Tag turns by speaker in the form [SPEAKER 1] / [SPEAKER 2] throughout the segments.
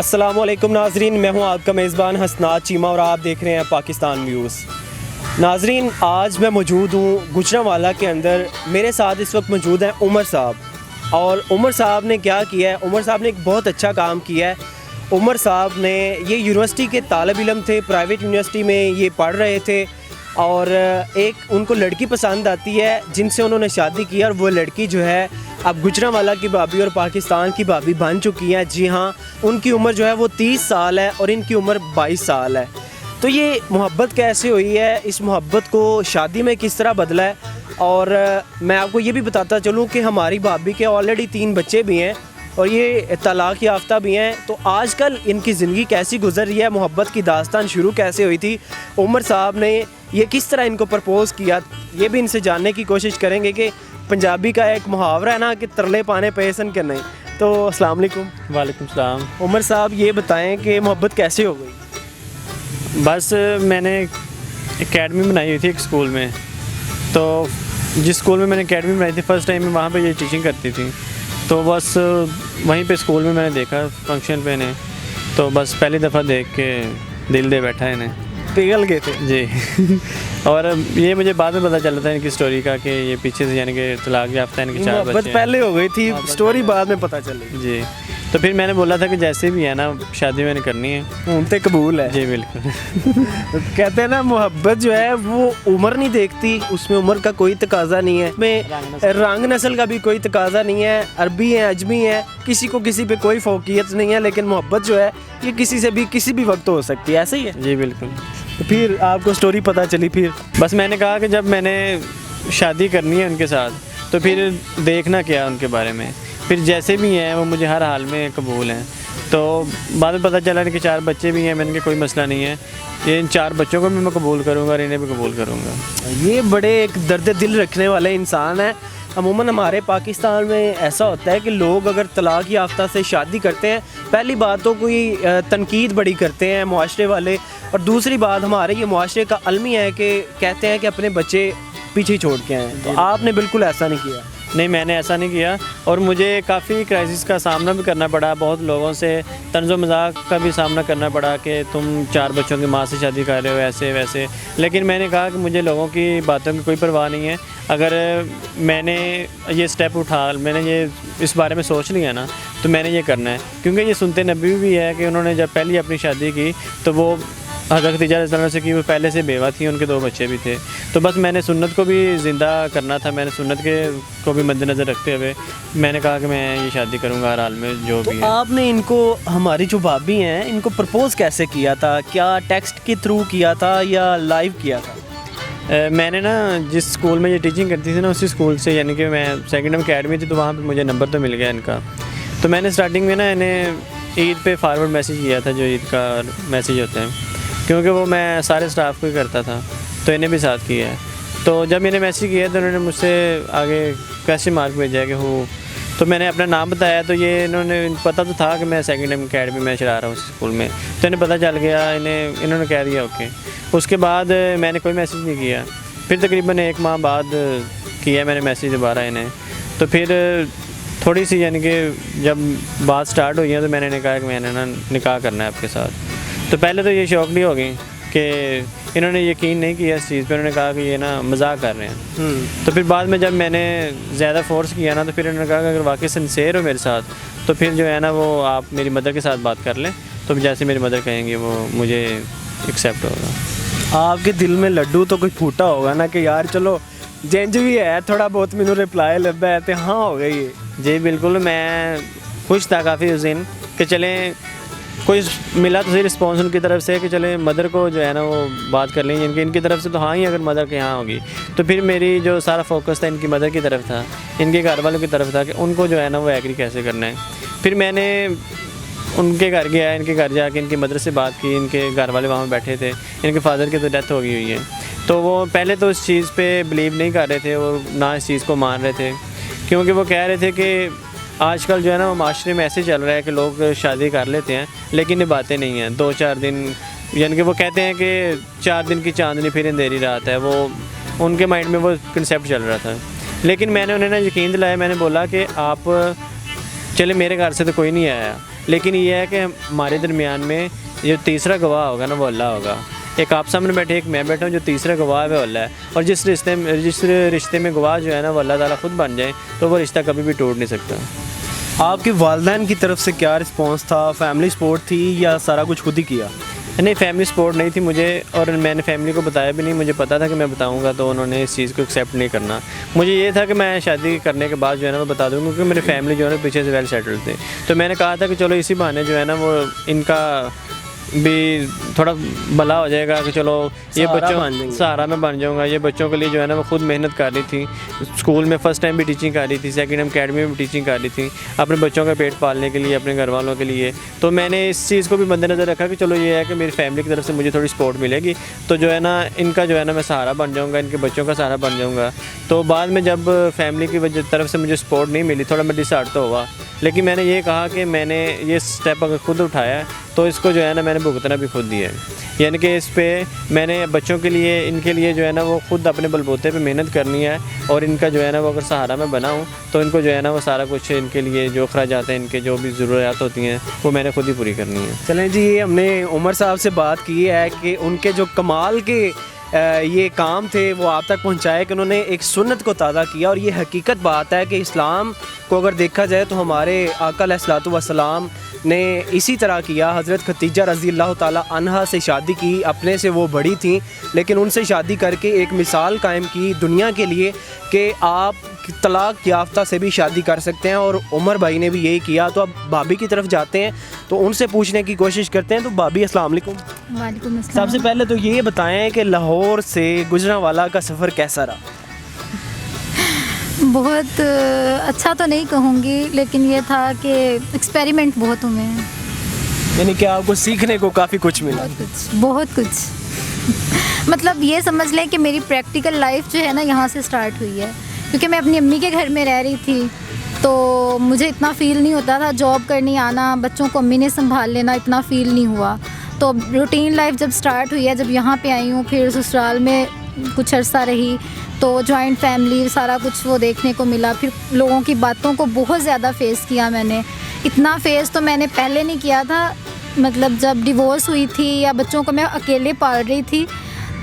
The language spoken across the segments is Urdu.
[SPEAKER 1] السلام علیکم ناظرین، میں ہوں آپ کا میزبان حسنات چیمہ اور آپ دیکھ رہے ہیں پاکستان نیوز۔ ناظرین، آج میں موجود ہوں گوجرانوالہ کے اندر۔ میرے ساتھ اس وقت موجود ہیں عمر صاحب، اور عمر صاحب نے کیا کیا ہے؟ عمر صاحب نے ایک بہت اچھا کام کیا ہے۔ عمر صاحب نے یہ یونیورسٹی کے طالب علم تھے، پرائیویٹ یونیورسٹی میں یہ پڑھ رہے تھے، اور ایک ان کو لڑکی پسند آتی ہے جن سے انہوں نے شادی کی، اور وہ لڑکی جو ہے اب گوجرانوالہ کی بھابھی اور پاکستان کی بھابھی بن چکی ہیں۔ جی ہاں، ان کی عمر جو ہے وہ 30 سال ہے اور ان کی عمر 22 سال ہے۔ تو یہ محبت کیسے ہوئی ہے، اس محبت کو شادی میں کس طرح بدلا ہے، اور میں آپ کو یہ بھی بتاتا چلوں کہ ہماری بھابھی کے آلریڈی 3 بچے بھی ہیں اور یہ طلاق یافتہ بھی ہیں۔ تو آج کل ان کی زندگی کیسی گزر رہی ہے، محبت کی داستان شروع کیسے ہوئی تھی، عمر صاحب نے یہ کس طرح ان کو پرپوز کیا، یہ بھی ان سے جاننے کی کوشش کریں گے کہ پنجابی کا ایک محاورہ ہے نا کہ ترلے پانے پیسن کرنے۔ تو السلام علیکم۔
[SPEAKER 2] وعلیکم السلام۔
[SPEAKER 1] عمر صاحب یہ بتائیں کہ محبت کیسے ہو گئی؟
[SPEAKER 2] بس میں نے اکیڈمی بنائی ہوئی تھی ایک اسکول میں، تو جس اسکول میں نے اکیڈمی بنائی تھی فرسٹ ٹائم میں وہاں پہ یہ ٹیچنگ کرتی تھی، تو بس وہیں پہ اسکول میں نے دیکھا فنکشن پہ انہیں، تو بس پہلی دفعہ دیکھ کے دل دے بیٹھا انہیں،
[SPEAKER 1] پگھل گئے تھے
[SPEAKER 2] جی۔ اور یہ مجھے بعد میں پتہ چلا تھا ان کی اسٹوری کا کہ یہ پیچھے سے یعنی کہ طلاق یافتہ ان کے 4 بچے
[SPEAKER 1] محبت
[SPEAKER 2] ہیں۔
[SPEAKER 1] پہلے ہو گئی تھی، اسٹوری بعد میں پتہ چلی۔
[SPEAKER 2] جی، تو پھر میں نے بولا تھا کہ جیسے بھی ہے نا شادی میں نے کرنی ہے۔
[SPEAKER 1] تے قبول ہے۔
[SPEAKER 2] جی بالکل۔
[SPEAKER 1] کہتے ہیں نا محبت جو ہے وہ عمر نہیں دیکھتی، اس میں عمر کا کوئی تقاضا نہیں ہے، میں رنگ نسل کا بھی کوئی تقاضا نہیں ہے، عربی ہیں اجمی ہیں، کسی کو کسی پہ کوئی فوقیت نہیں ہے، لیکن محبت جو ہے یہ کسی سے بھی کسی بھی وقت ہو سکتی ہے، ایسا ہی ہے۔
[SPEAKER 2] جی بالکل۔
[SPEAKER 1] تو پھر آپ کو سٹوری پتہ چلی؟ پھر
[SPEAKER 2] بس میں نے کہا کہ جب میں نے شادی کرنی ہے ان کے ساتھ تو پھر دیکھنا کیا ان کے بارے میں، پھر جیسے بھی ہیں وہ مجھے ہر حال میں قبول ہیں۔ تو بعد میں پتہ چلا کہ 4 بچے بھی ہیں، میں نے کہا کوئی مسئلہ نہیں ہے، یہ ان 4 بچوں کو بھی میں قبول کروں گا اور انہیں بھی قبول کروں گا۔
[SPEAKER 1] یہ بڑے ایک درد دل رکھنے والے انسان ہیں۔ عموماً ہمارے پاکستان میں ایسا ہوتا ہے کہ لوگ اگر طلاق یافتہ سے شادی کرتے ہیں، پہلی بات تو کوئی تنقید بڑی کرتے ہیں معاشرے والے، اور دوسری بات ہمارے یہ معاشرے کا المی ہے کہ کہتے ہیں کہ اپنے بچے پیچھے چھوڑ کے آئیں۔ تو آپ نے بالکل ایسا نہیں کیا؟
[SPEAKER 2] نہیں، میں نے ایسا نہیں کیا، اور مجھے کافی کرائسس کا سامنا بھی کرنا پڑا، بہت لوگوں سے طنز و مذاق کا بھی سامنا کرنا پڑا کہ تم 4 بچوں کی ماں سے شادی کر رہے ہو ایسے ویسے، لیکن میں نے کہا کہ مجھے لوگوں کی باتوں کی کوئی پرواہ نہیں ہے، اگر میں نے یہ سٹیپ اٹھا، میں نے یہ اس بارے میں سوچ لیا نا تو میں نے یہ کرنا ہے، کیونکہ یہ سنت نبوی بھی ہے کہ انہوں نے جب پہلی اپنی شادی کی تو وہ حضرت خدیجہ علیہ السلام سے کی، وہ پہلے سے بیوہ تھی، ان کے 2 بچے بھی تھے، تو بس میں نے سنت کو بھی زندہ کرنا تھا، میں نے سنت کے کو بھی مد نظر رکھتے ہوئے میں نے کہا کہ میں یہ شادی کروں گا ہر حال میں جو بھی ہے۔
[SPEAKER 1] تو آپ نے ان کو، ہماری جو بھابھی ہیں، ان کو پرپوز کیسے کیا تھا؟ کیا ٹیکسٹ کے تھرو کیا تھا یا لائیو کیا تھا؟
[SPEAKER 2] میں نے نا جس اسکول میں یہ ٹیچنگ کرتی تھی نا اسی اسکول سے، یعنی کہ میں سیکنڈ اکیڈمی تھی، تو وہاں پہ مجھے نمبر تو مل گیا ان کا، تو میں نے اسٹارٹنگ میں نا انہیں عید پہ فارورڈ میسیج کیا تھا، جو عید کا میسیج ہوتے ہیں، کیونکہ وہ میں سارے اسٹاف کو ہی کرتا تھا، تو انہیں بھی ساتھ کیا ہے۔ تو جب انہیں میسیج کیا تو انہوں نے مجھ سے آگے کویسچن مارک بھیجا کہ تو میں نے اپنا نام بتایا، تو یہ انہوں نے پتہ تو تھا کہ میں سیکنڈ اکیڈمی میں چلا رہا ہوں اس اسکول میں، تو انہیں پتہ چل گیا، انہوں نے کہہ دیا اوکے۔ اس کے بعد میں نے کوئی میسیج نہیں کیا، پھر تقریباً 1 ماہ بعد کیا میں نے میسیج دوبارہ انہیں، تو پھر تھوڑی سی یعنی کہ جب بات سٹارٹ ہوئی ہے تو میں نے کہا کہ میں نے نا نکاح کرنا ہے آپ کے ساتھ، تو پہلے تو یہ شوق نہیں ہو گئی کہ انہوں نے یقین نہیں کیا اس چیز پہ، انہوں نے کہا کہ یہ نا مذاق کر رہے ہیں، تو پھر بعد میں جب میں نے زیادہ فورس کیا نا تو پھر انہوں نے کہا کہ اگر واقعی سنسیئر ہو میرے ساتھ تو پھر جو ہے نا وہ آپ میری مدر کے ساتھ بات کر لیں، تو جیسے میری مدر کہیں گے وہ مجھے ایکسیپٹ ہوگا۔
[SPEAKER 1] آپ کے دل میں لڈو تو کوئی پھوٹا ہوگا نا کہ یار چلو جنج بھی ہے تھوڑا بہت مینوں رپلائی لبا ہے تو ہاں ہو گئی ہے؟
[SPEAKER 2] جی بالکل، میں خوش تھا کافی اس دن کہ چلیں کوئی ملا تو صحیح رسپانس ان کی طرف سے کہ چلیں مدر کو جو ہے نا وہ بات کر لیں، ان کی طرف سے تو ہاں ہی، اگر مدر کے ہاں ہوگی تو پھر میری جو سارا فوکس تھا ان کی مدر کی طرف تھا، ان کے گھر والوں کی طرف تھا کہ ان کو جو ہے نا وہ ایگری کیسے کرنا ہے۔ پھر میں نے ان کے گھر گیا، ان کے گھر جا کے ان کی مدر سے بات کی، ان کے گھر والے وہاں بیٹھے تھے، ان کے فادر کی تو ڈیتھ ہو گئی ہوئی ہے، تو وہ پہلے تو اس چیز پہ بلیو نہیں کر رہے تھے اور نہ اس چیز کو مان رہے تھے، کیونکہ وہ کہہ رہے تھے کہ آج کل جو ہے نا وہ معاشرے میں ایسے چل رہا ہے کہ لوگ شادی کر لیتے ہیں لیکن نبھاتے نہیں ہیں، 2-4 دن، یعنی کہ وہ کہتے ہیں کہ 4 دن کی چاندنی پھر اندھیری رات ہے، وہ ان کے مائنڈ میں وہ کنسیپٹ چل رہا تھا، لیکن میں نے انہیں نا یقین دلایا، میں نے بولا کہ آپ چلے میرے گھر سے تو کوئی نہیں آیا، لیکن یہ ہے کہ ہمارے درمیان میں جو تیسرا گواہ ہوگا نا وہ اللہ ہوگا. ایک آپ سامنے بیٹھے، ایک میں بیٹھا ہوں، جو تیسرا گواہ ہے وہ اللہ ہے. اور جس رشتے میں گواہ جو ہے نا وہ اللہ تعالیٰ خود بن جائیں تو وہ رشتہ کبھی بھی ٹوٹ نہیں سکتا.
[SPEAKER 1] آپ کے والدین کی طرف سے کیا رسپانس تھا؟ فیملی سپورٹ تھی یا سارا کچھ خود ہی کیا؟
[SPEAKER 2] نہیں، فیملی سپورٹ نہیں تھی مجھے، اور میں نے فیملی کو بتایا بھی نہیں. مجھے پتا تھا کہ میں بتاؤں گا تو انہوں نے اس چیز کو ایکسیپٹ نہیں کرنا. مجھے یہ تھا کہ میں شادی کرنے کے بعد جو ہے نا میں بتا دوں گا، کیونکہ میری فیملی جو ہے نا پیچھے سے ویل سیٹلڈ تھے. تو میں نے کہا تھا کہ چلو اسی بہانے جو ہے نا وہ ان کا بھی تھوڑا بھلا ہو جائے گا کہ چلو یہ بچوں سہارا میں بن جاؤں گا. یہ بچوں کے لیے جو ہے نا وہ خود محنت کر رہی تھی. اسکول میں فرسٹ ٹائم بھی ٹیچنگ کر رہی تھی، سیکنڈ ٹائم اکیڈمی میں بھی ٹیچنگ کر رہی تھی اپنے بچوں کا پیٹ پالنے کے لیے، اپنے گھر والوں کے لیے. تو میں نے اس چیز کو بھی مد نظر رکھا کہ چلو یہ ہے کہ میری فیملی کی طرف سے مجھے تھوڑی سپورٹ ملے گی تو جو ہے نا ان کا جو ہے نا میں سہارا بن جاؤں گا، ان کے بچوں کا سہارا بن جاؤں گا. تو بعد میں جب فیملی کی طرف سے مجھے سپورٹ نہیں ملی، تھوڑا میں ڈس ہارٹ تو ہوا، لیکن میں نے یہ کہا کہ میں نے یہ اسٹیپ اگر خود اٹھایا ہے تو اس کو جو ہے نا میں نے بھگتنا بھی خود دیا ہے. یعنی کہ اس پہ میں نے بچوں کے لیے، ان کے لیے جو ہے نا وہ خود اپنے بل بوتے پہ محنت کرنی ہے، اور ان کا جو ہے نا وہ اگر سہارا میں بنا ہوں تو ان کو جو ہے نا وہ سارا کچھ ان کے لیے جو اخراجات ہیں، ان کے جو بھی ضروریات ہوتی ہیں وہ میں نے خود ہی پوری کرنی ہے.
[SPEAKER 1] چلیں جی، یہ ہم نے عمر صاحب سے بات کی ہے کہ ان کے جو کمال کے یہ کام تھے وہ آپ تک پہنچائے کہ انہوں نے ایک سنت کو تازہ کیا. اور یہ حقیقت بات ہے کہ اسلام کو اگر دیکھا جائے تو ہمارے آقا علیہ الصلوۃ والسلام نے اسی طرح کیا. حضرت خدیجہ رضی اللہ تعالیٰ عنہا سے شادی کی، اپنے سے وہ بڑی تھیں لیکن ان سے شادی کر کے ایک مثال قائم کی دنیا کے لیے کہ آپ طلاق یافتہ سے بھی شادی کر سکتے ہیں، اور عمر بھائی نے بھی یہی کیا. تو اب بھابھی کی طرف جاتے ہیں تو ان سے پوچھنے کی کوشش کرتے ہیں. تو بھابھی السلام علیکم.
[SPEAKER 3] وعلیکم السلام.
[SPEAKER 1] سب سے پہلے تو یہ بتائیں کہ لاہور سے گجرانوالہ کا سفر کیسا رہا؟
[SPEAKER 3] بہت اچھا تو نہیں کہوں گی، لیکن یہ تھا کہ ایکسپیریمنٹ بہت ہوئے ہیں.
[SPEAKER 1] یعنی کہ آپ کو سیکھنے کو کافی کچھ ملا؟
[SPEAKER 3] بہت کچھ. مطلب یہ سمجھ لیں کہ میری پریکٹیکل لائف جو ہے نا یہاں سے سٹارٹ ہوئی ہے، کیونکہ میں اپنی امی کے گھر میں رہ رہی تھی تو مجھے اتنا فیل نہیں ہوتا تھا. جاب کرنی آنا، بچوں کو امی نے سنبھال لینا، اتنا فیل نہیں ہوا. تو روٹین لائف جب سٹارٹ ہوئی ہے، جب یہاں پہ آئی ہوں، پھر سسرال میں کچھ عرصہ رہی تو جوائنٹ فیملی سارا کچھ وہ دیکھنے کو ملا. پھر لوگوں کی باتوں کو بہت زیادہ فیس کیا میں نے. اتنا فیس تو میں نے پہلے نہیں کیا تھا. مطلب جب ڈیورس ہوئی تھی یا بچوں کو میں اکیلے پال رہی تھی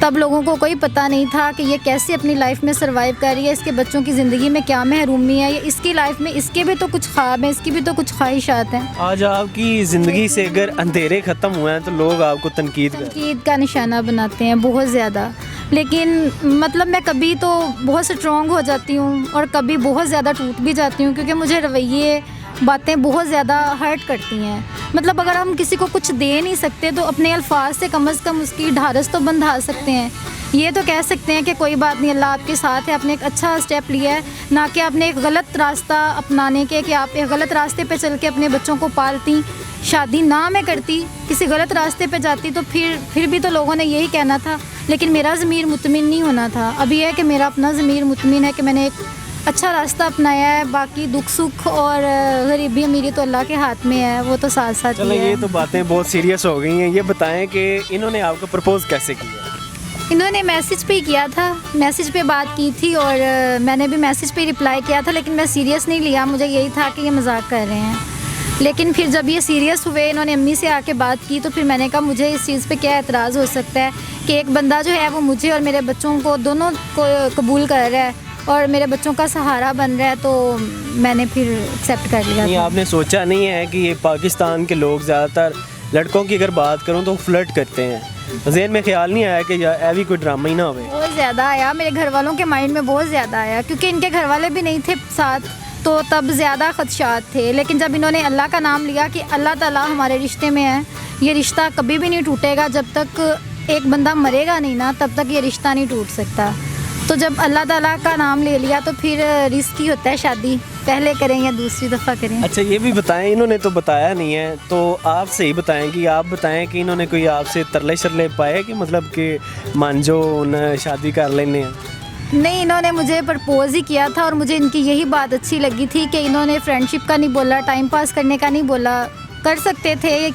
[SPEAKER 3] تب لوگوں کو کوئی پتہ نہیں تھا کہ یہ کیسے اپنی لائف میں سروائیو کر رہی ہے، اس کے بچوں کی زندگی میں کیا محرومی ہے، یا اس کی لائف میں اس کے بھی تو کچھ خواب ہیں، اس کی بھی تو کچھ خواہشات ہیں.
[SPEAKER 1] آج آپ کی زندگی سے اگر اندھیرے ختم ہوئے ہیں تو لوگ آپ کو تنقید
[SPEAKER 3] کا نشانہ بناتے ہیں بہت زیادہ. لیکن مطلب میں کبھی تو بہت اسٹرانگ ہو جاتی ہوں اور کبھی بہت زیادہ ٹوٹ بھی جاتی ہوں، کیونکہ مجھے رویے باتیں بہت زیادہ ہرٹ کرتی ہیں. مطلب اگر ہم کسی کو کچھ دے نہیں سکتے تو اپنے الفاظ سے کم از کم اس کی ڈھارس تو بندھا سکتے ہیں. یہ تو کہہ سکتے ہیں کہ کوئی بات نہیں، اللہ آپ کے ساتھ ہے، آپ نے ایک اچھا اسٹیپ لیا ہے، نہ کہ آپ نے ایک غلط راستہ اپنانے کے، کہ آپ ایک غلط راستے پہ چل کے اپنے بچوں کو پالتی. شادی نہ میں کرتی، کسی غلط راستے پہ جاتی تو پھر بھی تو لوگوں نے یہی کہنا تھا. لیکن میرا ضمیر مطمئن نہیں ہونا تھا. اب یہ ہے کہ میرا اپنا ضمیر مطمئن ہے کہ میں نے ایک اچھا راستہ اپنایا ہے. باقی دکھ سکھ اور غریبی امیری تو اللہ کے ہاتھ میں ہے، وہ تو ساتھ ساتھ ہی ہے.
[SPEAKER 1] یہ تو باتیں بہت سیریس ہو گئی ہیں. یہ بتائیں کہ انہوں نے آپ کو پرپوز کیسے کیا؟
[SPEAKER 3] انہوں نے میسج پہ ہی کیا تھا، میسج پہ بات کی تھی اور میں نے بھی میسج پہ رپلائی کیا تھا، لیکن میں سیریس نہیں لیا. مجھے یہی تھا کہ یہ مذاق کر رہے ہیں. لیکن پھر جب یہ سیریس ہوئے، انہوں نے امی سے آ کے بات کی، تو پھر میں نے کہا مجھے اس چیز پہ کیا اعتراض ہو سکتا ہے کہ ایک بندہ جو ہے وہ مجھے اور میرے بچوں کو دونوں کو قبول کر رہا ہے اور میرے بچوں کا سہارا بن رہا ہے. تو میں نے پھر ایکسیپٹ کر لیا.
[SPEAKER 1] نہیں، آپ نے سوچا نہیں ہے کہ یہ پاکستان کے لوگ زیادہ تر لڑکوں کی اگر بات کروں تو فلرٹ کرتے ہیں؟ ذہن میں خیال نہیں آیا کہ یہ بھی کوئی ڈرامہ ہی نہ ہوئے؟
[SPEAKER 3] بہت زیادہ آیا، میرے گھر والوں کے مائنڈ میں بہت زیادہ آیا، کیونکہ ان کے گھر والے بھی نہیں تھے ساتھ تو تب زیادہ خدشات تھے. لیکن جب انہوں نے اللہ کا نام لیا کہ اللہ تعالیٰ ہمارے رشتے میں ہے، یہ رشتہ کبھی بھی نہیں ٹوٹے گا، جب تک ایک بندہ مرے گا نہیں نا تب تک یہ رشتہ نہیں ٹوٹ سکتا. تو جب اللہ تعالیٰ کا نام لے لیا تو پھر رسک ہی ہوتا ہے شادی، پہلے کریں یا دوسری دفعہ کریں.
[SPEAKER 1] اچھا یہ بھی بتائیں، انہوں نے تو بتایا نہیں ہے تو آپ سے ہی بتائیں کہ آپ بتائیں کہ انہوں نے کوئی آپ سے ترلے شرلے پائے کہ مطلب کہ مان جو شادی کر لینے ہیں؟
[SPEAKER 3] نہیں، انہوں نے مجھے پرپوز ہی کیا تھا اور مجھے ان کی یہی بات اچھی لگی تھی کہ انہوں نے فرینڈ شپ کا نہیں بولا، ٹائم پاس کرنے کا نہیں بولا. کر سکتے تھے،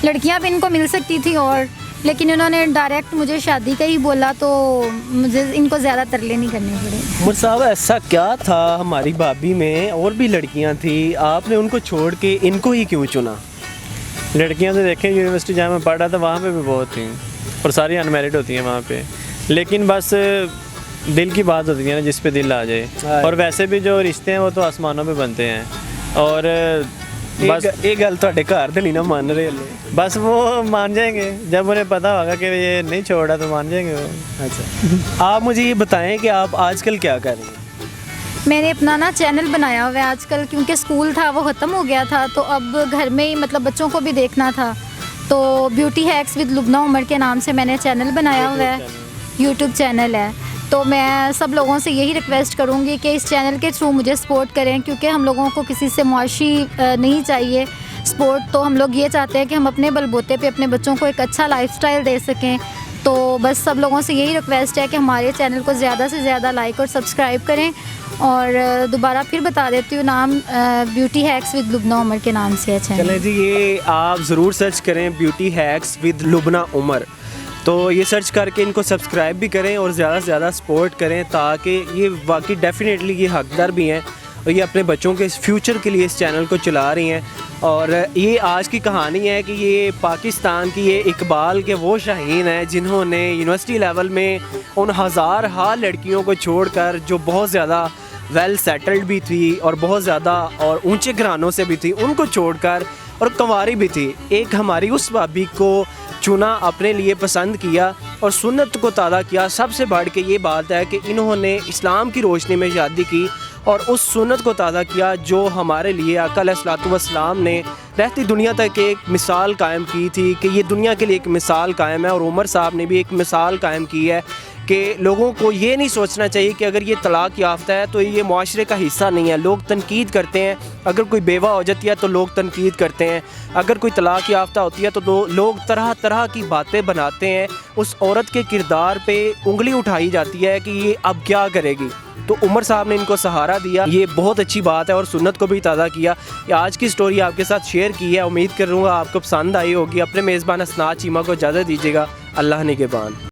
[SPEAKER 3] لڑکیاں بھی ان کو مل سکتی تھیں اور لیکن انہوں نے ڈائریکٹ مجھے شادی کا ہی بولا تو مجھے ان کو زیادہ ترلے نہیں کرنے پڑے.
[SPEAKER 1] عمر صاحب ایسا کیا تھا ہماری بھابھی میں، اور بھی لڑکیاں تھیں، آپ نے ان کو چھوڑ کے ان کو ہی کیوں چنا؟
[SPEAKER 2] لڑکیاں تو دیکھیں یونیورسٹی جہاں میں پڑھ رہا تھا وہاں پہ بھی بہت تھیں اور ساری ان میرڈ ہوتی ہیں وہاں پہ، لیکن بس دل کی بات ہوتی ہے نا، جس پہ دل آ جائے. اور ویسے بھی جو رشتے ہیں وہ تو آسمانوں پہ بنتے ہیں، اور بس
[SPEAKER 1] یہ گل تھوڑے گھر دے نہیں نا مان رہے ہلے.
[SPEAKER 2] بس وہ مان جائیں گے جب انہیں پتہ ہوگا کہ یہ نہیں چھوڑا تو مان جائیں گے وہ.
[SPEAKER 1] اچھا آپ مجھے یہ بتائیں کہ آپ آج کل کیا کر رہے ہیں؟
[SPEAKER 3] میں نے اپنا نا چینل بنایا ہوا ہے آج کل، کیونکہ اسکول تھا وہ ختم ہو گیا تھا تو اب گھر میں ہی مطلب بچوں کو بھی دیکھنا تھا، تو بیوٹی ہیکس ود لبنہ عمر کے نام سے میں نے چینل بنایا ہوا ہے، یوٹیوب چینل ہے. تو میں سب لوگوں سے یہی ریکویسٹ کروں گی کہ اس چینل کے تھرو مجھے سپورٹ کریں، کیونکہ ہم لوگوں کو کسی سے معاشی نہیں چاہیے سپورٹ. تو ہم لوگ یہ چاہتے ہیں کہ ہم اپنے بل بوتے پہ اپنے بچوں کو ایک اچھا لائف سٹائل دے سکیں. تو بس سب لوگوں سے یہی ریکویسٹ ہے کہ ہمارے چینل کو زیادہ سے زیادہ لائک اور سبسکرائب کریں. اور دوبارہ پھر بتا دیتی ہوں، نام بیوٹی ہیکس ود لبنہ عمر کے نام سے ہے چینل.
[SPEAKER 1] چلیں جی، یہ آپ ضرور سرچ کریں بیوٹی ہیکس ود لبنہ عمر، تو یہ سرچ کر کے ان کو سبسکرائب بھی کریں اور زیادہ سے زیادہ سپورٹ کریں، تاکہ یہ واقعی ڈیفینیٹلی یہ حقدار بھی ہیں اور یہ اپنے بچوں کے فیوچر کے لیے اس چینل کو چلا رہی ہیں. اور یہ آج کی کہانی ہے کہ یہ پاکستان کی یہ اقبال کے وہ شاہین ہیں جنہوں نے یونیورسٹی لیول میں ان ہزار ہا لڑکیوں کو چھوڑ کر، جو بہت زیادہ ویل سیٹلڈ بھی تھی اور بہت زیادہ اور اونچے گھرانوں سے بھی تھی، ان کو چھوڑ کر، اور کنواری بھی تھی، ایک ہماری اس بھابھی کو چنا، اپنے لیے پسند کیا اور سنت کو تازہ کیا. سب سے بڑھ کے یہ بات ہے کہ انہوں نے اسلام کی روشنی میں شادی کی اور اس سنت کو تازہ کیا جو ہمارے لیے آقا علیہ الصلوۃ والسلام نے رہتی دنیا تک ایک مثال قائم کی تھی، کہ یہ دنیا کے لیے ایک مثال قائم ہے. اور عمر صاحب نے بھی ایک مثال قائم کی ہے کہ لوگوں کو یہ نہیں سوچنا چاہیے کہ اگر یہ طلاق یافتہ ہے تو یہ معاشرے کا حصہ نہیں ہے. لوگ تنقید کرتے ہیں، اگر کوئی بیوہ ہو جاتی ہے تو لوگ تنقید کرتے ہیں، اگر کوئی طلاق یافتہ ہوتی ہے تو لوگ طرح طرح کی باتیں بناتے ہیں، اس عورت کے کردار پہ انگلی اٹھائی جاتی ہے کہ یہ اب کیا کرے گی. تو عمر صاحب نے ان کو سہارا دیا، یہ بہت اچھی بات ہے، اور سنت کو بھی تازہ کیا. یہ آج کی سٹوری آپ کے ساتھ شیئر کی ہے، امید کروں گا آپ کو پسند آئی ہوگی. اپنے میزبان حسنات چیمہ کو اجازت دیجیے گا. اللہ نگہبان.